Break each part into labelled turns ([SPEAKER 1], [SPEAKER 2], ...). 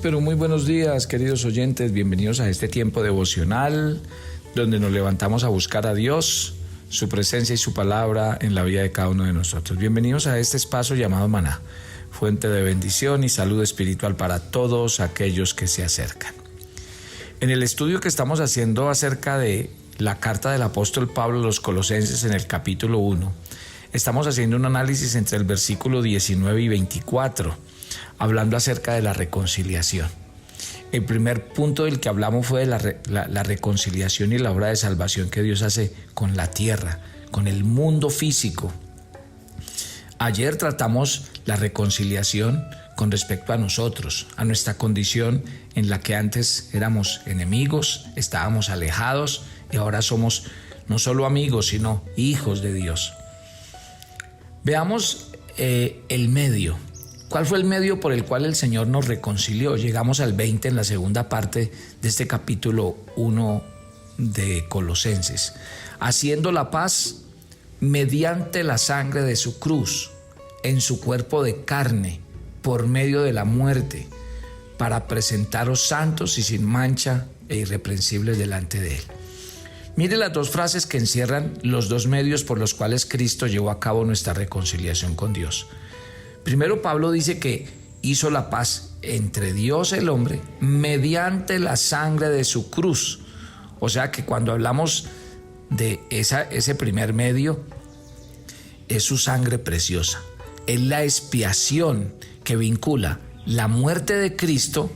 [SPEAKER 1] Pero muy buenos días, queridos oyentes. Bienvenidos a este tiempo devocional donde nos levantamos a buscar a Dios, su presencia y su palabra en la vida de cada uno de nosotros. Bienvenidos a este espacio llamado Maná, fuente de bendición y salud espiritual para todos aquellos que se acercan. En el estudio que estamos haciendo acerca de la carta del apóstol Pablo a los Colosenses en el capítulo 1, estamos haciendo un análisis entre el versículo 19 y 24, hablando acerca de la reconciliación. El primer punto del que hablamos fue de la reconciliación y la obra de salvación que Dios hace con la tierra, con el mundo físico. Ayer tratamos la reconciliación con respecto a nosotros, a nuestra condición en la que antes éramos enemigos, estábamos alejados y ahora somos no solo amigos, sino hijos de Dios. Veamos el medio. ¿Cuál fue el medio por el cual el Señor nos reconcilió? Llegamos al 20 en la segunda parte de este capítulo 1 de Colosenses. Haciendo la paz mediante la sangre de su cruz, en su cuerpo de carne, por medio de la muerte, para presentaros santos y sin mancha e irreprensibles delante de Él. Mire las dos frases que encierran los dos medios por los cuales Cristo llevó a cabo nuestra reconciliación con Dios. Primero, Pablo dice que hizo la paz entre Dios y el hombre mediante la sangre de su cruz. O sea que cuando hablamos de ese primer medio, es su sangre preciosa. Es la expiación que vincula la muerte de Cristo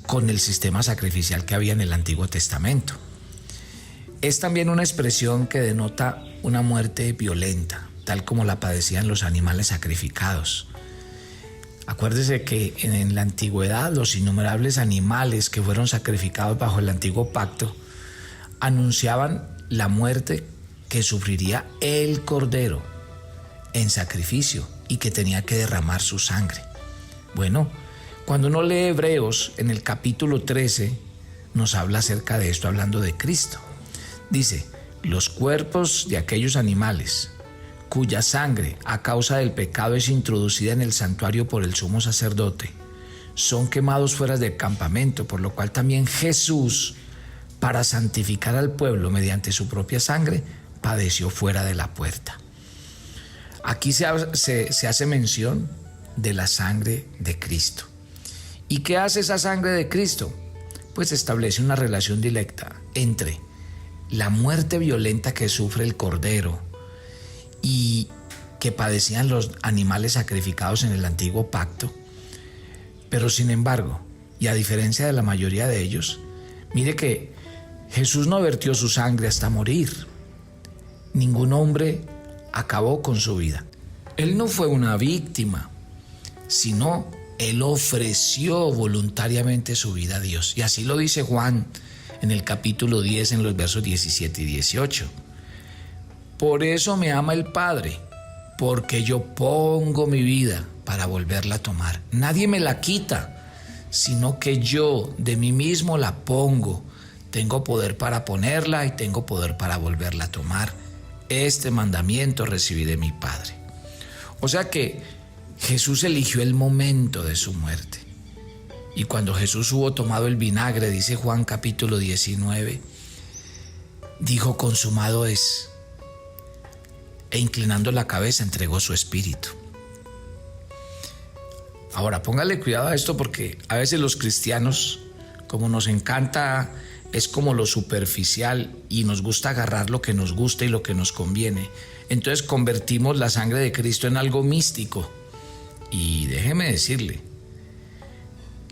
[SPEAKER 1] con el sistema sacrificial que había en el Antiguo Testamento. Es también una expresión que denota una muerte violenta, tal como la padecían los animales sacrificados. Acuérdese que en la antigüedad los innumerables animales que fueron sacrificados bajo el antiguo pacto anunciaban la muerte que sufriría el cordero en sacrificio y que tenía que derramar su sangre. Bueno, cuando uno lee Hebreos en el capítulo 13 nos habla acerca de esto, hablando de Cristo. Dice, los cuerpos de aquellos animales cuya sangre a causa del pecado es introducida en el santuario por el sumo sacerdote, son quemados fuera del campamento, por lo cual también Jesús, para santificar al pueblo mediante su propia sangre, padeció fuera de la puerta. Aquí se hace mención de la sangre de Cristo. ¿Y qué hace esa sangre de Cristo? Pues establece una relación directa entre la muerte violenta que sufre el cordero y que padecían los animales sacrificados en el antiguo pacto. Pero sin embargo, y a diferencia de la mayoría de ellos, mire que Jesús no vertió su sangre hasta morir. Ningún hombre acabó con su vida. Él no fue una víctima, sino Él ofreció voluntariamente su vida a Dios. Y así lo dice Juan en el capítulo 10, en los versos 17 y 18. Por eso me ama el Padre, porque yo pongo mi vida para volverla a tomar. Nadie me la quita, sino que yo de mí mismo la pongo. Tengo poder para ponerla y tengo poder para volverla a tomar. Este mandamiento recibí de mi Padre. O sea que Jesús eligió el momento de su muerte. Y cuando Jesús hubo tomado el vinagre, dice Juan capítulo 19, dijo, consumado es. E inclinando la cabeza entregó su espíritu. Ahora, póngale cuidado a esto porque a veces los cristianos, como nos encanta, es como lo superficial y nos gusta agarrar lo que nos gusta y lo que nos conviene. Entonces convertimos la sangre de Cristo en algo místico. Y déjeme decirle,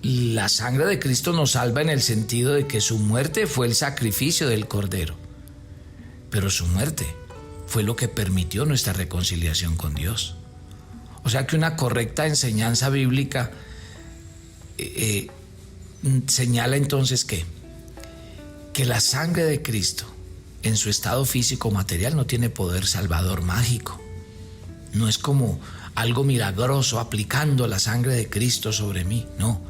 [SPEAKER 1] la sangre de Cristo nos salva en el sentido de que su muerte fue el sacrificio del Cordero. Pero su muerte fue lo que permitió nuestra reconciliación con Dios. O sea que una correcta enseñanza bíblica señala entonces que la sangre de Cristo en su estado físico material no tiene poder salvador mágico. No es como algo milagroso aplicando la sangre de Cristo sobre mí. No,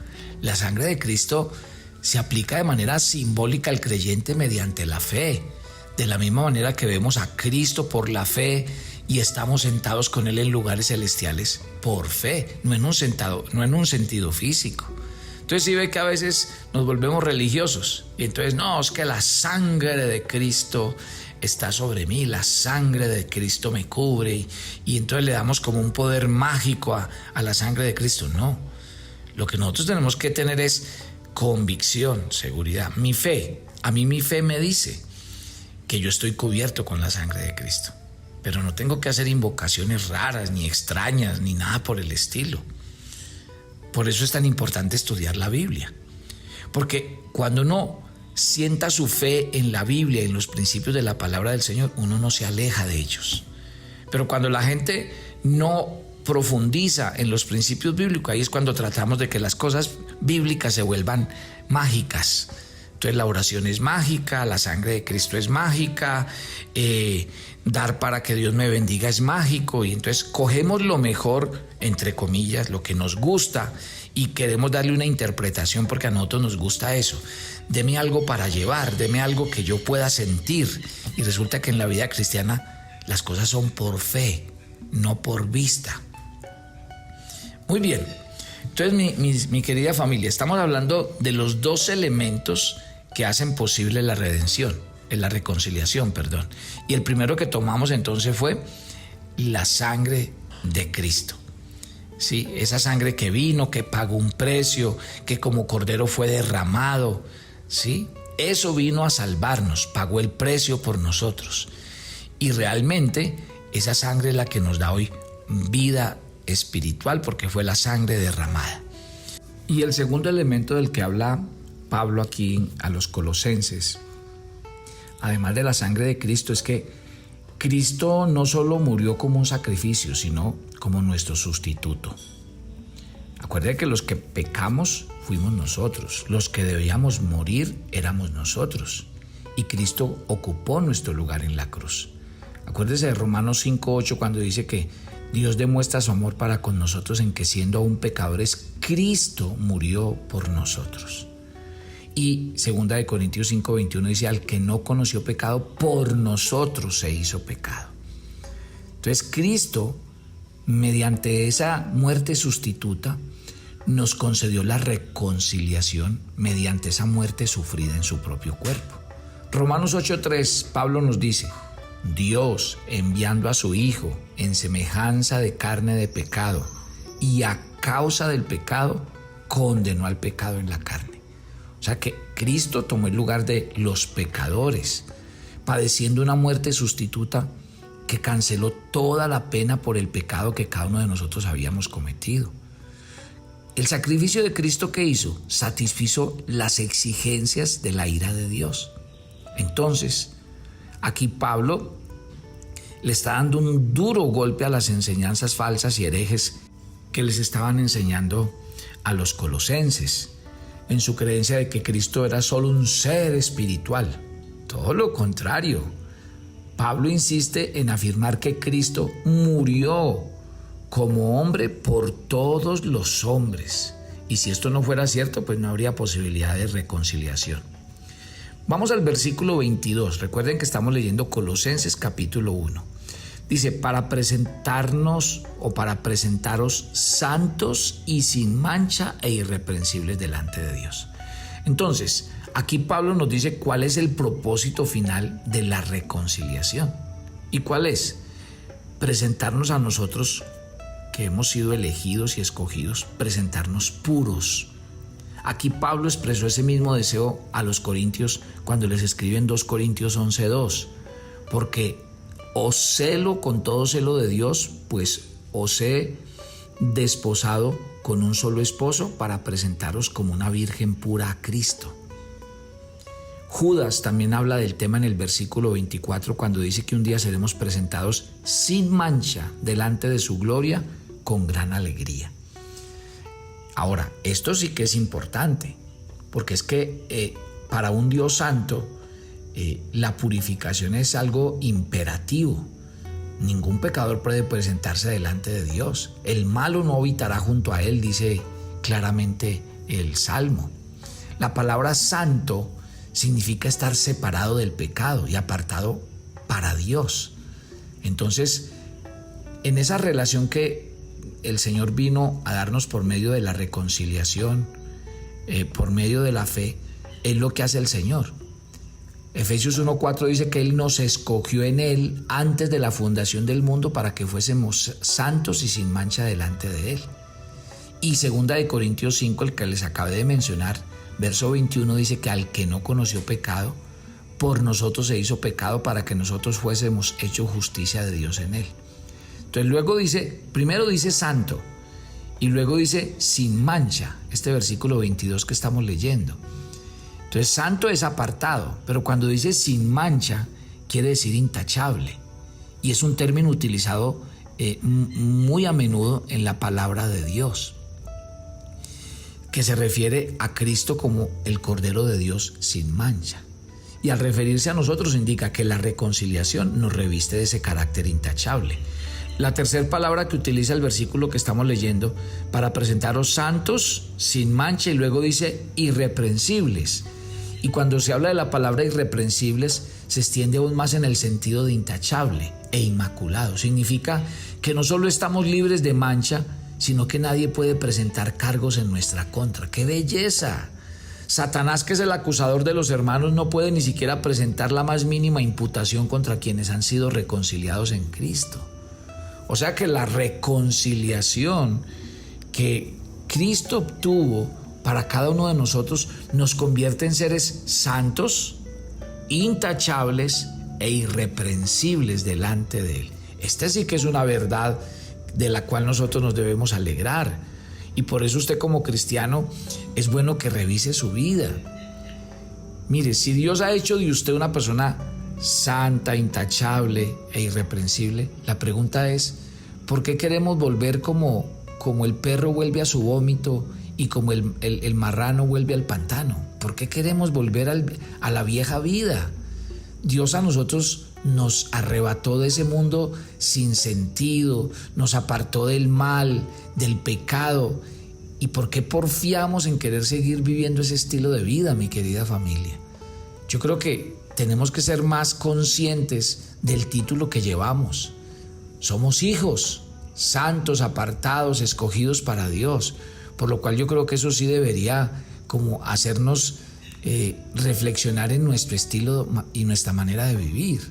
[SPEAKER 1] la sangre de Cristo se aplica de manera simbólica al creyente mediante la fe. De la misma manera que vemos a Cristo por la fe y estamos sentados con Él en lugares celestiales por fe, no en un sentido físico. Entonces sí ve que a veces nos volvemos religiosos y entonces no, es que la sangre de Cristo está sobre mí, la sangre de Cristo me cubre y entonces le damos como un poder mágico a la sangre de Cristo. No, lo que nosotros tenemos que tener es convicción, seguridad. A mí mi fe me dice que yo estoy cubierto con la sangre de Cristo, pero no tengo que hacer invocaciones raras, ni extrañas, ni nada por el estilo. Por eso es tan importante estudiar la Biblia, porque cuando uno sienta su fe en la Biblia, en los principios de la palabra del Señor, uno no se aleja de ellos. Pero cuando la gente no profundiza en los principios bíblicos, ahí es cuando tratamos de que las cosas bíblicas se vuelvan mágicas. Entonces la oración es mágica, la sangre de Cristo es mágica, dar para que Dios me bendiga es mágico, y entonces cogemos lo mejor, entre comillas, lo que nos gusta, y queremos darle una interpretación porque a nosotros nos gusta eso. Deme algo para llevar, deme algo que yo pueda sentir, y resulta que en la vida cristiana las cosas son por fe, no por vista. Muy bien, entonces mi querida familia, estamos hablando de los dos elementos que hacen posible la redención, la reconciliación, perdón. Y el primero que tomamos entonces fue la sangre de Cristo. Sí, esa sangre que vino, que pagó un precio, que como cordero fue derramado, ¿sí? Eso vino a salvarnos, pagó el precio por nosotros. Y realmente esa sangre es la que nos da hoy vida espiritual, porque fue la sangre derramada. Y el segundo elemento del que habla Pablo aquí a los colosenses, además de la sangre de Cristo, es que Cristo no solo murió como un sacrificio, sino como nuestro sustituto. Acuérdense que los que pecamos fuimos nosotros, los que debíamos morir éramos nosotros, y Cristo ocupó nuestro lugar en la cruz. Acuérdense de Romanos 5:8 cuando dice que Dios demuestra su amor para con nosotros en que siendo aún pecadores, Cristo murió por nosotros. Y 2 Corintios 5:21 dice, al que no conoció pecado, por nosotros se hizo pecado. Entonces Cristo, mediante esa muerte sustituta, nos concedió la reconciliación mediante esa muerte sufrida en su propio cuerpo. Romanos 8:3, Pablo nos dice, Dios, enviando a su Hijo en semejanza de carne de pecado, y a causa del pecado, condenó al pecado en la carne. O sea que Cristo tomó el lugar de los pecadores, padeciendo una muerte sustituta que canceló toda la pena por el pecado que cada uno de nosotros habíamos cometido. El sacrificio de Cristo, ¿qué hizo? Satisfizo las exigencias de la ira de Dios. Entonces, aquí Pablo le está dando un duro golpe a las enseñanzas falsas y herejes que les estaban enseñando a los colosenses, en su creencia de que Cristo era solo un ser espiritual. Todo lo contrario. Pablo insiste en afirmar que Cristo murió como hombre por todos los hombres. Y si esto no fuera cierto, pues no habría posibilidad de reconciliación. Vamos al versículo 22. Recuerden que estamos leyendo Colosenses capítulo 1. Dice, para presentarnos o para presentaros santos y sin mancha e irreprensibles delante de Dios. Entonces, aquí Pablo nos dice cuál es el propósito final de la reconciliación. ¿Y cuál es? Presentarnos a nosotros, que hemos sido elegidos y escogidos, presentarnos puros. Aquí Pablo expresó ese mismo deseo a los corintios cuando les escribe en 2 Corintios 11:2, porque os celo con todo celo de Dios, pues os he desposado con un solo esposo para presentaros como una virgen pura a Cristo. Judas también habla del tema en el versículo 24 cuando dice que un día seremos presentados sin mancha delante de su gloria con gran alegría. Ahora, esto sí que es importante, porque es que para un Dios santo, la purificación es algo imperativo. Ningún pecador puede presentarse delante de Dios. El malo no habitará junto a él, dice claramente el Salmo. La palabra santo significa estar separado del pecado y apartado para Dios. Entonces, en esa relación que el Señor vino a darnos por medio de la reconciliación, por medio de la fe, es lo que hace el Señor. Efesios 1:4 dice que Él nos escogió en Él antes de la fundación del mundo para que fuésemos santos y sin mancha delante de Él. Y 2 Corintios 5, el que les acabé de mencionar, verso 21, dice que al que no conoció pecado, por nosotros se hizo pecado para que nosotros fuésemos hecho justicia de Dios en Él. Entonces luego dice, primero dice santo y luego dice sin mancha, este versículo 22 que estamos leyendo. Entonces santo es apartado, pero cuando dice sin mancha quiere decir intachable, y es un término utilizado muy a menudo en la palabra de Dios, que se refiere a Cristo como el Cordero de Dios sin mancha. Y al referirse a nosotros indica que la reconciliación nos reviste de ese carácter intachable. La tercera palabra que utiliza el versículo que estamos leyendo para presentaros santos, sin mancha, y luego dice irreprensibles. Y cuando se habla de la palabra irreprensibles, se extiende aún más en el sentido de intachable e inmaculado. Significa que no solo estamos libres de mancha, sino que nadie puede presentar cargos en nuestra contra. ¡Qué belleza! Satanás, que es el acusador de los hermanos, no puede ni siquiera presentar la más mínima imputación contra quienes han sido reconciliados en Cristo. O sea que la reconciliación que Cristo obtuvo para cada uno de nosotros nos convierte en seres santos, intachables e irreprensibles delante de Él. Esta sí que es una verdad de la cual nosotros nos debemos alegrar. Y por eso usted como cristiano es bueno que revise su vida. Mire, si Dios ha hecho de usted una persona santa, intachable e irreprensible, la pregunta es, ¿por qué queremos volver como el perro vuelve a su vómito y como el marrano vuelve al pantano? ¿Por qué queremos volver a la vieja vida? Dios a nosotros nos arrebató de ese mundo sin sentido, nos apartó del mal, del pecado. ¿Y por qué porfiamos en querer seguir viviendo ese estilo de vida, mi querida familia? Yo creo que tenemos que ser más conscientes del título que llevamos. Somos hijos, santos, apartados, escogidos para Dios, por lo cual yo creo que eso sí debería como hacernos reflexionar en nuestro estilo y nuestra manera de vivir.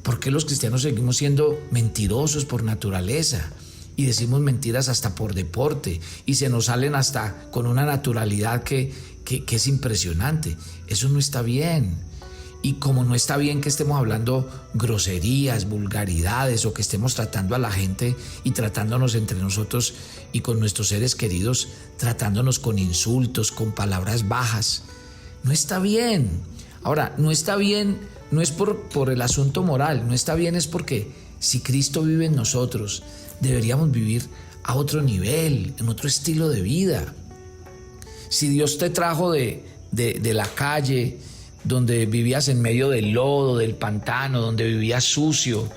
[SPEAKER 1] ¿Por qué los cristianos seguimos siendo mentirosos por naturaleza y decimos mentiras hasta por deporte y se nos salen hasta con una naturalidad que es impresionante? Eso no está bien. Y como no está bien que estemos hablando groserías, vulgaridades, o que estemos tratando a la gente y tratándonos entre nosotros y con nuestros seres queridos, tratándonos con insultos, con palabras bajas, no está bien. Ahora, no está bien, no es por el asunto moral, no está bien es porque si Cristo vive en nosotros, deberíamos vivir a otro nivel, en otro estilo de vida. Si Dios te trajo de la calle, donde vivías en medio del lodo, del pantano, donde vivías sucio,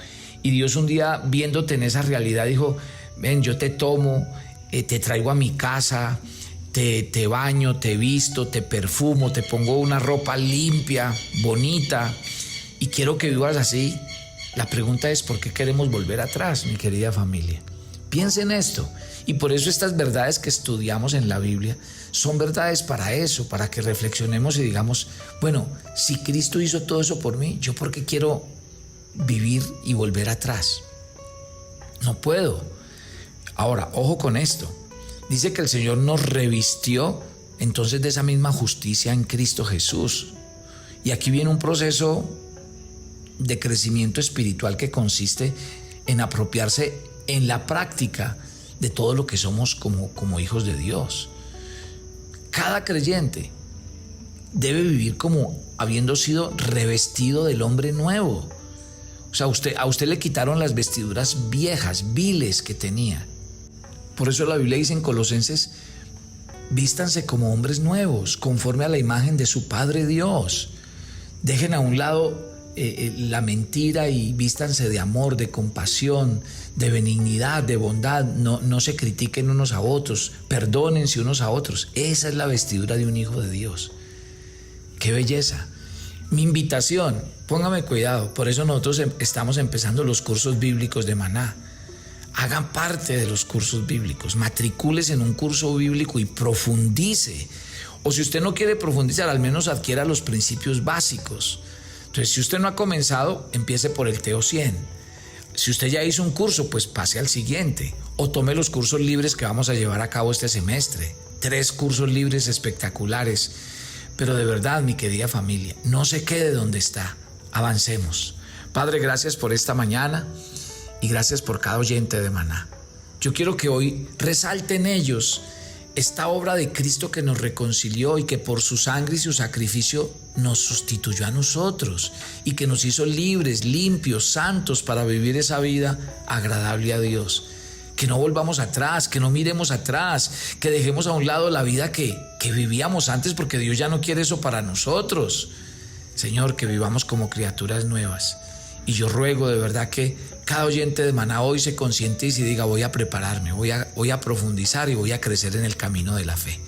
[SPEAKER 1] y Dios un día viéndote en esa realidad dijo, ven, yo te tomo, te traigo a mi casa, te baño, te visto, te perfumo, te pongo una ropa limpia, bonita, y quiero que vivas así. La pregunta es, ¿por qué queremos volver atrás, mi querida familia? Piensa en esto. Y por eso estas verdades que estudiamos en la Biblia son verdades para eso, para que reflexionemos y digamos, bueno, si Cristo hizo todo eso por mí, ¿yo por qué quiero vivir y volver atrás? No puedo. Ahora, ojo con esto. Dice que el Señor nos revistió entonces de esa misma justicia en Cristo Jesús. Y aquí viene un proceso de crecimiento espiritual que consiste en apropiarse en la práctica de todo lo que somos como hijos de Dios. Cada creyente debe vivir como habiendo sido revestido del hombre nuevo. O sea, a usted le quitaron las vestiduras viejas, viles que tenía. Por eso la Biblia dice en Colosenses, vístanse como hombres nuevos, conforme a la imagen de su Padre Dios. Dejen a un lado la mentira y vístanse de amor, de compasión, de benignidad, de bondad. No se critiquen unos a otros, perdónense unos a otros. Esa es la vestidura de un hijo de Dios. ¡Qué belleza! Mi invitación, póngame cuidado, por eso nosotros estamos empezando los cursos bíblicos de Maná. Hagan parte de los cursos bíblicos, matricúlese en un curso bíblico y profundice. O si usted no quiere profundizar, al menos adquiera los principios básicos. Entonces, si usted no ha comenzado, empiece por el Teo 100. Si usted ya hizo un curso, pues pase al siguiente. O tome los cursos libres que vamos a llevar a cabo este semestre. 3 cursos libres espectaculares. Pero de verdad, mi querida familia, no se quede donde está. Avancemos. Padre, gracias por esta mañana y gracias por cada oyente de Maná. Yo quiero que hoy resalten ellos esta obra de Cristo que nos reconcilió y que por su sangre y su sacrificio nos sustituyó a nosotros y que nos hizo libres, limpios, santos para vivir esa vida agradable a Dios. Que no volvamos atrás, que no miremos atrás, que dejemos a un lado la vida que vivíamos antes, porque Dios ya no quiere eso para nosotros. Señor, que vivamos como criaturas nuevas. Y yo ruego de verdad que cada oyente de Maná hoy se concientice y diga: voy a prepararme, voy a profundizar y voy a crecer en el camino de la fe.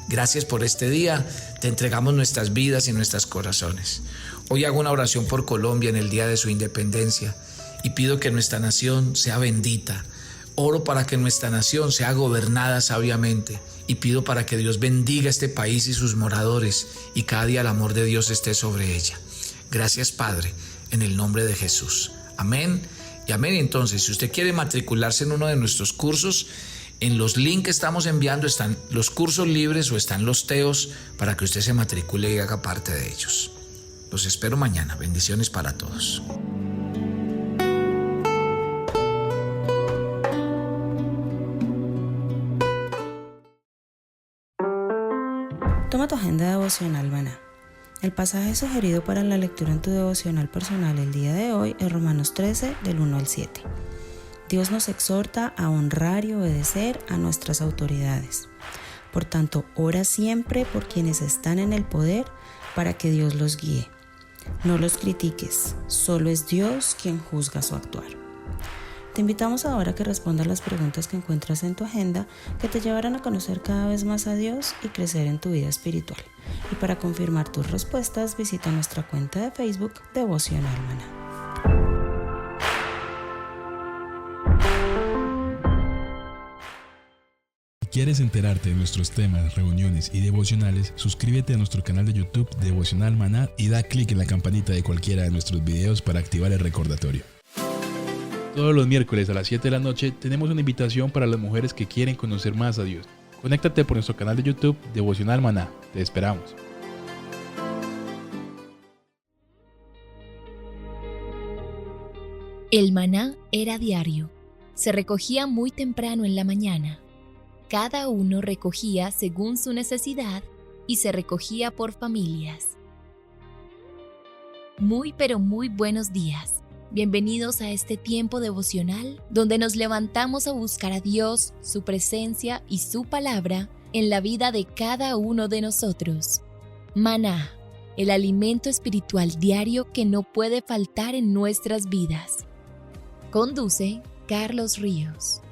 [SPEAKER 1] Gracias por este día, te entregamos nuestras vidas y nuestros corazones. Hoy hago una oración por Colombia en el día de su independencia y pido que nuestra nación sea bendita. Oro para que nuestra nación sea gobernada sabiamente y pido para que Dios bendiga este país y sus moradores y cada día el amor de Dios esté sobre ella. Gracias, Padre, en el nombre de Jesús. Amén y amén. Entonces, si usted quiere matricularse en uno de nuestros cursos, en los links que estamos enviando están los cursos libres o están los teos para que usted se matricule y haga parte de ellos. Los espero mañana. Bendiciones para todos.
[SPEAKER 2] Toma tu agenda devocional Maná. El pasaje sugerido para la lectura en tu devocional personal el día de hoy es Romanos 13, del 1 al 7. Dios nos exhorta a honrar y obedecer a nuestras autoridades. Por tanto, ora siempre por quienes están en el poder para que Dios los guíe. No los critiques, solo es Dios quien juzga su actuar. Te invitamos ahora a que respondas las preguntas que encuentras en tu agenda que te llevarán a conocer cada vez más a Dios y crecer en tu vida espiritual. Y para confirmar tus respuestas, visita nuestra cuenta de Facebook Devocional Maná.
[SPEAKER 3] Si quieres enterarte de nuestros temas, reuniones y devocionales, suscríbete a nuestro canal de YouTube Devocional Maná y da clic en la campanita de cualquiera de nuestros videos para activar el recordatorio. Todos los miércoles a las 7 de la noche tenemos una invitación para las mujeres que quieren conocer más a Dios. Conéctate por nuestro canal de YouTube Devocional Maná. Te esperamos.
[SPEAKER 4] El maná era diario. Se recogía muy temprano en la mañana. Cada uno recogía según su necesidad y se recogía por familias. Muy pero muy buenos días. Bienvenidos a este tiempo devocional donde nos levantamos a buscar a Dios, su presencia y su palabra en la vida de cada uno de nosotros. Maná, el alimento espiritual diario que no puede faltar en nuestras vidas. Conduce Carlos Ríos.